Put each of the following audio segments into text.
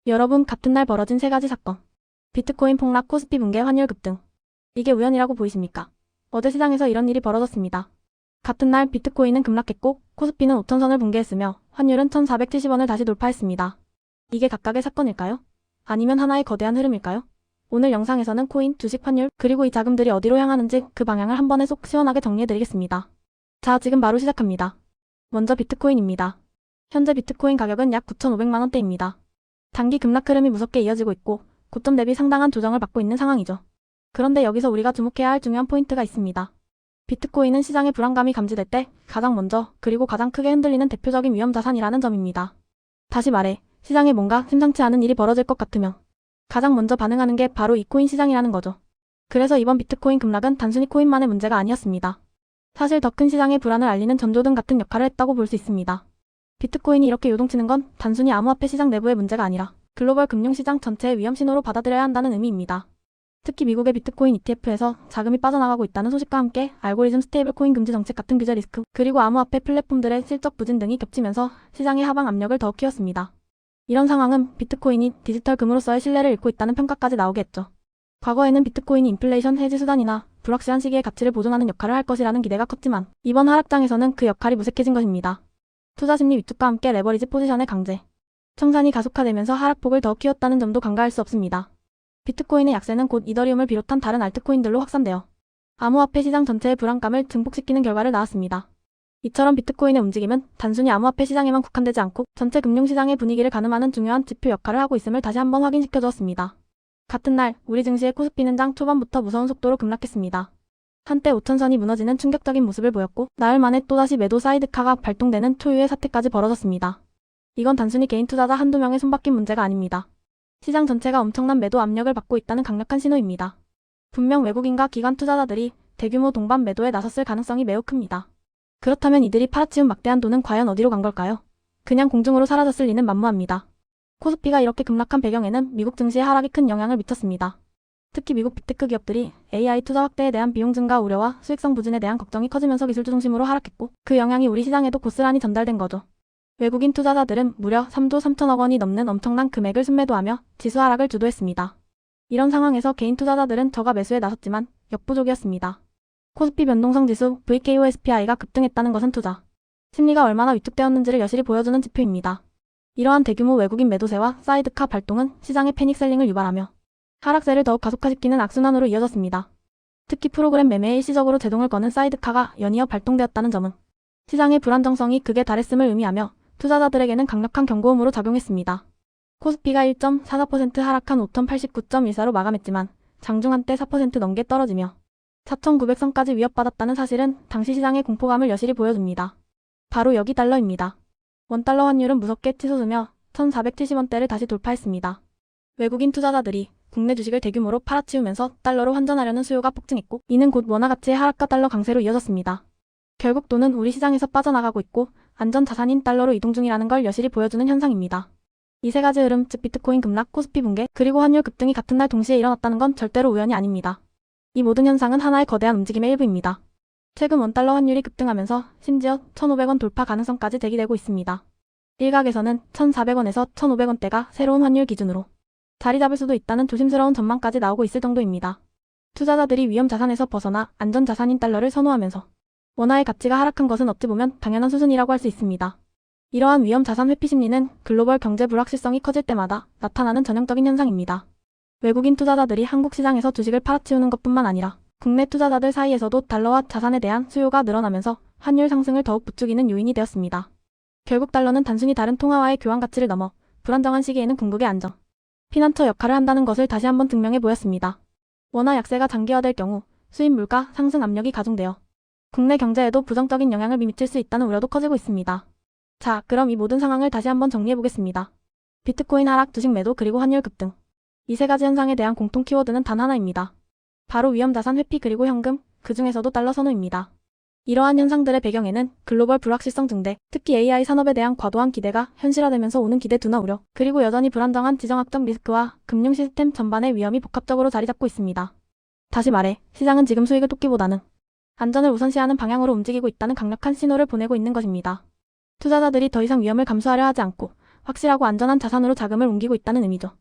여러분, 같은 날 벌어진 세 가지 사건. 비트코인 폭락, 코스피 붕괴, 환율 급등. 이게 우연이라고 보이십니까? 어제 시장에서 이런 일이 벌어졌습니다. 같은 날 비트코인은 급락했고 코스피는 5천선을 붕괴했으며 환율은 1,470원을 다시 돌파했습니다. 이게 각각의 사건일까요? 아니면 하나의 거대한 흐름일까요? 오늘 영상에서는 코인, 주식, 환율, 그리고 이 자금들이 어디로 향하는지 그 방향을 한 번에 쏙 시원하게 정리해드리겠습니다. 자, 지금 바로 시작합니다. 먼저 비트코인입니다. 현재 비트코인 가격은 약 9,500만원대입니다. 단기 급락 흐름이 무섭게 이어지고 있고 고점 대비 상당한 조정을 받고 있는 상황이죠. 그런데 여기서 우리가 주목해야 할 중요한 포인트가 있습니다. 비트코인은 시장의 불안감이 감지될 때 가장 먼저 그리고 가장 크게 흔들리는 대표적인 위험 자산이라는 점입니다. 다시 말해, 시장에 뭔가 심상치 않은 일이 벌어질 것 같으면 가장 먼저 반응하는 게 바로 이 코인 시장이라는 거죠. 그래서 이번 비트코인 급락은 단순히 코인만의 문제가 아니었습니다. 사실 더 큰 시장의 불안을 알리는 전조등 같은 역할을 했다고 볼 수 있습니다. 비트코인이 이렇게 요동치는 건 단순히 암호화폐 시장 내부의 문제가 아니라 글로벌 금융시장 전체의 위험 신호로 받아들여야 한다는 의미입니다. 특히 미국의 비트코인 ETF에서 자금이 빠져나가고 있다는 소식과 함께 알고리즘 스테이블 코인 금지 정책 같은 규제 리스크, 그리고 암호화폐 플랫폼들의 실적 부진 등이 겹치면서 시장의 하방 압력을 더욱 키웠습니다. 이런 상황은 비트코인이 디지털 금으로서의 신뢰를 잃고 있다는 평가까지 나오게 했죠. 과거에는 비트코인이 인플레이션 해지 수단이나 불확실한 시기에 가치를 보존하는 역할을 할 것이라는 기대가 컸지만 이번 하락장에서는 그 역할이 무색해진 것입니다. 투자 심리 위축과 함께 레버리지 포지션의 강제, 청산이 가속화되면서 하락폭을 더 키웠다는 점도 간과할 수 없습니다. 비트코인의 약세는 곧 이더리움을 비롯한 다른 알트코인들로 확산되어 암호화폐 시장 전체의 불안감을 증폭시키는 결과를 낳았습니다. 이처럼 비트코인의 움직임은 단순히 암호화폐 시장에만 국한되지 않고 전체 금융시장의 분위기를 가늠하는 중요한 지표 역할을 하고 있음을 다시 한번 확인시켜 주었습니다. 같은 날 우리 증시의 코스피는 장 초반부터 무서운 속도로 급락했습니다. 한때 5천선이 무너지는 충격적인 모습을 보였고 나흘 만에 또다시 매도 사이드카가 발동되는 초유의 사태까지 벌어졌습니다. 이건 단순히 개인 투자자 한두 명의 손바뀐 문제가 아닙니다. 시장 전체가 엄청난 매도 압력을 받고 있다는 강력한 신호입니다. 분명 외국인과 기관 투자자들이 대규모 동반 매도에 나섰을 가능성이 매우 큽니다. 그렇다면 이들이 팔아치운 막대한 돈은 과연 어디로 간 걸까요? 그냥 공중으로 사라졌을 리는 만무합니다. 코스피가 이렇게 급락한 배경에는 미국 증시의 하락이 큰 영향을 미쳤습니다. 특히 미국 빅테크 기업들이 AI 투자 확대에 대한 비용 증가 우려와 수익성 부진에 대한 걱정이 커지면서 기술주 중심으로 하락했고 그 영향이 우리 시장에도 고스란히 전달된 거죠. 외국인 투자자들은 무려 3조 3천억 원이 넘는 엄청난 금액을 순매도하며 지수 하락을 주도했습니다. 이런 상황에서 개인 투자자들은 저가 매수에 나섰지만 역부족이었습니다. 코스피 변동성 지수 VKOSPI가 급등했다는 것은 투자 심리가 얼마나 위축되었는지를 여실히 보여주는 지표입니다. 이러한 대규모 외국인 매도세와 사이드카 발동은 시장의 패닉셀링을 유발하며 하락세를 더욱 가속화시키는 악순환으로 이어졌습니다. 특히 프로그램 매매에 일시적으로 제동을 거는 사이드카가 연이어 발동되었다는 점은 시장의 불안정성이 극에 달했음을 의미하며 투자자들에게는 강력한 경고음으로 작용했습니다. 코스피가 1.44% 하락한 5,089.14로 마감했지만 장중 한때 4% 넘게 떨어지며 4,900선까지 위협받았다는 사실은 당시 시장의 공포감을 여실히 보여줍니다. 바로 여기 달러입니다. 원달러 환율은 무섭게 치솟으며 1,470원대를 다시 돌파했습니다. 외국인 투자자들이 국내 주식을 대규모로 팔아치우면서 달러로 환전하려는 수요가 폭증했고 이는 곧 원화 가치의 하락과 달러 강세로 이어졌습니다. 결국 돈은 우리 시장에서 빠져나가고 있고 안전 자산인 달러로 이동 중이라는 걸 여실히 보여주는 현상입니다. 이 세 가지 흐름, 즉 비트코인 급락, 코스피 붕괴, 그리고 환율 급등이 같은 날 동시에 일어났다는 건 절대로 우연이 아닙니다. 이 모든 현상은 하나의 거대한 움직임의 일부입니다. 최근 원달러 환율이 급등하면서 심지어 1,500원 돌파 가능성까지 제기되고 있습니다. 일각에서는 1,400원에서 1,500원대가 새로운 환율 기준으로 자리 잡을 수도 있다는 조심스러운 전망까지 나오고 있을 정도입니다. 투자자들이 위험 자산에서 벗어나 안전 자산인 달러를 선호하면서 원화의 가치가 하락한 것은 어찌 보면 당연한 수순이라고 할 수 있습니다. 이러한 위험 자산 회피 심리는 글로벌 경제 불확실성이 커질 때마다 나타나는 전형적인 현상입니다. 외국인 투자자들이 한국 시장에서 주식을 팔아치우는 것뿐만 아니라 국내 투자자들 사이에서도 달러와 자산에 대한 수요가 늘어나면서 환율 상승을 더욱 부추기는 요인이 되었습니다. 결국 달러는 단순히 다른 통화와의 교환 가치를 넘어 불안정한 시기에는 궁극의 안정, 피난처 역할을 한다는 것을 다시 한번 증명해 보였습니다. 원화 약세가 장기화될 경우 수입 물가 상승 압력이 가중되어 국내 경제에도 부정적인 영향을 미칠 수 있다는 우려도 커지고 있습니다. 자, 그럼 이 모든 상황을 다시 한번 정리해 보겠습니다. 비트코인 하락, 주식 매도, 그리고 환율 급등. 이 세 가지 현상에 대한 공통 키워드는 단 하나입니다. 바로 위험 자산 회피 그리고 현금, 그 중에서도 달러 선호입니다. 이러한 현상들의 배경에는 글로벌 불확실성 증대, 특히 AI 산업에 대한 과도한 기대가 현실화되면서 오는 기대 둔화 우려, 그리고 여전히 불안정한 지정학적 리스크와 금융 시스템 전반의 위험이 복합적으로 자리 잡고 있습니다. 다시 말해, 시장은 지금 수익을 쫓기보다는 안전을 우선시하는 방향으로 움직이고 있다는 강력한 신호를 보내고 있는 것입니다. 투자자들이 더 이상 위험을 감수하려 하지 않고 확실하고 안전한 자산으로 자금을 옮기고 있다는 의미죠.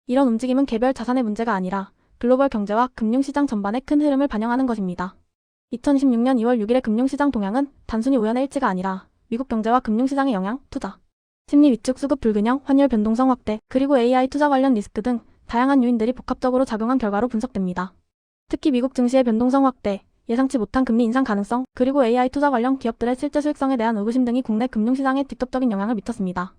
이런 움직임은 개별 자산의 문제가 아니라 글로벌 경제와 금융시장 전반의 큰 흐름을 반영하는 것입니다. 2026년 2월 6일의 금융시장 동향은 단순히 우연의 일치가 아니라 미국 경제와 금융시장의 영향, 투자, 심리 위축, 수급 불균형, 환율 변동성 확대, 그리고 AI 투자 관련 리스크 등 다양한 요인들이 복합적으로 작용한 결과로 분석됩니다. 특히 미국 증시의 변동성 확대, 예상치 못한 금리 인상 가능성, 그리고 AI 투자 관련 기업들의 실제 수익성에 대한 의구심 등이 국내 금융시장에 직접적인 영향을 미쳤습니다.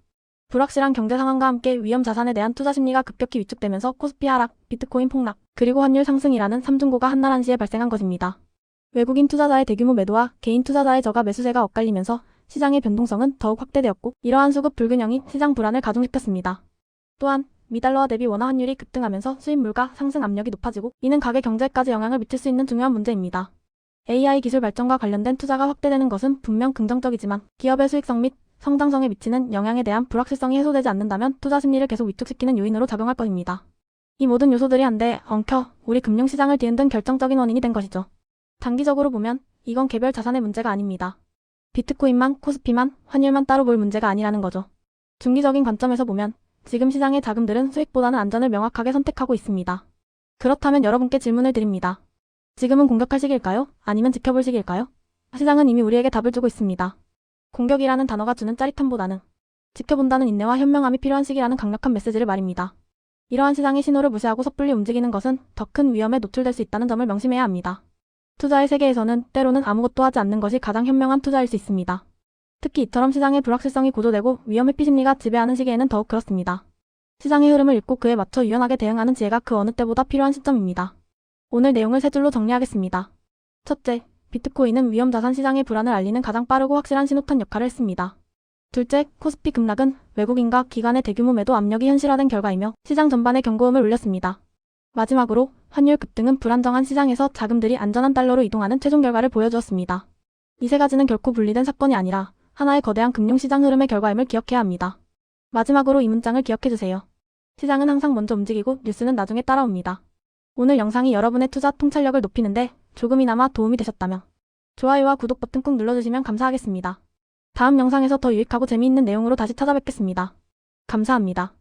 불확실한 경제 상황과 함께 위험 자산에 대한 투자 심리가 급격히 위축되면서 코스피 하락, 비트코인 폭락, 그리고 환율 상승이라는 삼중고가 한나란시에 발생한 것입니다. 외국인 투자자의 대규모 매도와 개인 투자자의 저가 매수세가 엇갈리면서 시장의 변동성은 더욱 확대되었고, 이러한 수급 불균형이 시장 불안을 가중시켰습니다. 또한 미달러화 대비 원화 환율이 급등하면서 수입 물가 상승 압력이 높아지고, 이는 가계 경제에까지 영향을 미칠 수 있는 중요한 문제입니다. AI 기술 발전과 관련된 투자가 확대되는 것은 분명 긍정적이지만 기업의 수익성 및 성장성에 미치는 영향에 대한 불확실성이 해소되지 않는다면 투자 심리를 계속 위축시키는 요인으로 작용할 것입니다. 이 모든 요소들이 한데 엉켜 우리 금융시장을 뒤흔든 결정적인 원인이 된 것이죠. 단기적으로 보면 이건 개별 자산의 문제가 아닙니다. 비트코인만, 코스피만, 환율만 따로 볼 문제가 아니라는 거죠. 중기적인 관점에서 보면 지금 시장의 자금들은 수익보다는 안전을 명확하게 선택하고 있습니다. 그렇다면 여러분께 질문을 드립니다. 지금은 공격할 시기일까요? 아니면 지켜볼 시기일까요? 시장은 이미 우리에게 답을 주고 있습니다. 공격이라는 단어가 주는 짜릿함보다는 지켜본다는 인내와 현명함이 필요한 시기라는 강력한 메시지를 말입니다. 이러한 시장의 신호를 무시하고 섣불리 움직이는 것은 더 큰 위험에 노출될 수 있다는 점을 명심해야 합니다. 투자의 세계에서는 때로는 아무것도 하지 않는 것이 가장 현명한 투자일 수 있습니다. 특히 이처럼 시장의 불확실성이 고조되고 위험 회피 심리가 지배하는 시기에는 더욱 그렇습니다. 시장의 흐름을 읽고 그에 맞춰 유연하게 대응하는 지혜가 그 어느 때보다 필요한 시점입니다. 오늘 내용을 세 줄로 정리하겠습니다. 첫째, 비트코인은 위험자산 시장의 불안을 알리는 가장 빠르고 확실한 신호탄 역할을 했습니다. 둘째, 코스피 급락은 외국인과 기관의 대규모 매도 압력이 현실화된 결과이며 시장 전반에 경고음을 울렸습니다. 마지막으로 환율 급등은 불안정한 시장에서 자금들이 안전한 달러로 이동하는 최종 결과를 보여주었습니다. 이 세 가지는 결코 분리된 사건이 아니라 하나의 거대한 금융시장 흐름의 결과임을 기억해야 합니다. 마지막으로 이 문장을 기억해주세요. 시장은 항상 먼저 움직이고 뉴스는 나중에 따라옵니다. 오늘 영상이 여러분의 투자 통찰력을 높이는데 조금이나마 도움이 되셨다면 좋아요와 구독 버튼 꾹 눌러주시면 감사하겠습니다. 다음 영상에서 더 유익하고 재미있는 내용으로 다시 찾아뵙겠습니다. 감사합니다.